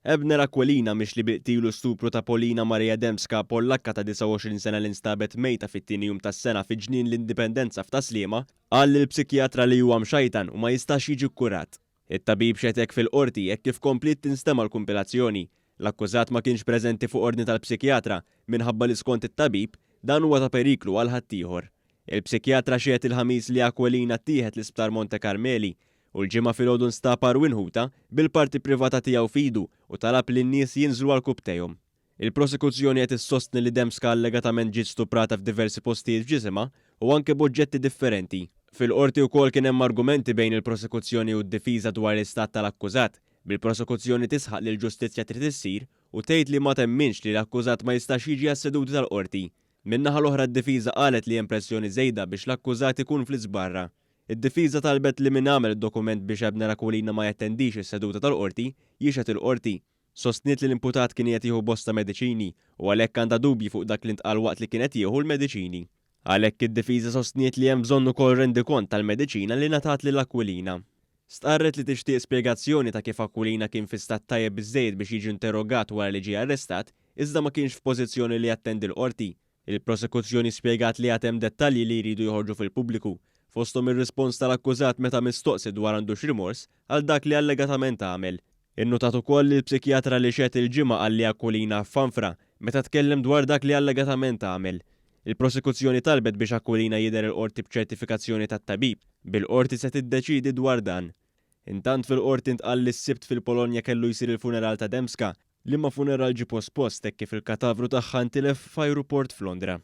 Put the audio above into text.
Ebner Aquilina mhix li biqtilu stupru ta' Polina Marija Dembska, Pollakka ta' 29 sena li nstabet mejta fit-tieni jum tas-sena fi ġnien l-Indipendenza f'Taslima, qal lill-psikjatra li huwa mxajtan u ma jistax jiġi kkurat. It-tabib xetek fil-qorti hekk kif komplit tinstema' l-kumpilazzjoni. L-akkużat ma kienx preżenti fuq ordni tal-psikjatra minħabba li skont it-tabib dan huwa ta' periklu għal ħaddieħor. Il-psikjatra xiet il-ħamis li Aquilina ttieħed l-Isptar Monte Carmeli u l-ġimgħa filgħodu nstab winħuta bil-parti privata tiegħu f'idu u talab li n-nies jinżlu għal kubtejhom. Il-prosekuzzjoni qed issostni li Dembska allegatament ġiet stuprata f'diversi postijiet f'ġisimha u anke b'oġġetti differenti. Fil-qorti wkoll kien hemm argumenti bejn il-prosekuzzjoni u d-difiża dwar l-istat tal-akkużat. Bil-prosekuzzjoni tisħaq li l-ġustizzja trid issir u tgħid li ma temminx li l-akkużat ma jistax jiġi għas-seduti tal-qorti. Min-naħa l-oħra d-difiża qalet li hemm pressjoni żejda biex l-akkużat ikun fl-isbarra. Id-difiża talbet li min għamel id-dokument biex Ebner Aquilina ma jattendix is-seduta tal-qorti jixet il-qorti. Sostniet li l-imputat kien qed jieħu bosta mediċini u għalhekk għandha dubji fuq dak li ntqal waqt li kien qed jieħu l-mediċini. Għalhekk id-difiża sostniet li hemm bżonn ukoll rendikont tal-mediċina li ngħatat lil Aquilina. Stqarret li tixtieq spjegazzjoni ta' kif Aquilina kien fi stat tajjeb biżżejjed biex jiġi interrogat wara li ġie arrestat, iżda ma kienx f'pożizzjoni li jattendi l-qorti. Il-prosekuzzjoni spjegat li għad hemm dettalji li jridu joħorġu fil-pubbliku, fosthom ir-rispons tal-akkużat meta mistoqsi dwar għandux rimors għal dak li allegatament għamel. Innotat ukoll li l-psikjatra li xiet il-ġimgħa qal li Aquilina f'fanfra meta tkellem dwar dak li allegatament għamel. Il-prosekuzzjoni talbet biex Aquilina jidher il-qorti b'ċertifikazzjoni tat-tabib. Bil-qorti se tiddeċiedi dwar dan. Intant fil-qorti ntqal li s-sibt fil-Polonja kellu jsir il-funeral ta' Dembska li ma funeral ġie pospost hekk kif il-katavru tagħha ntilef f'ajruport f'Londra.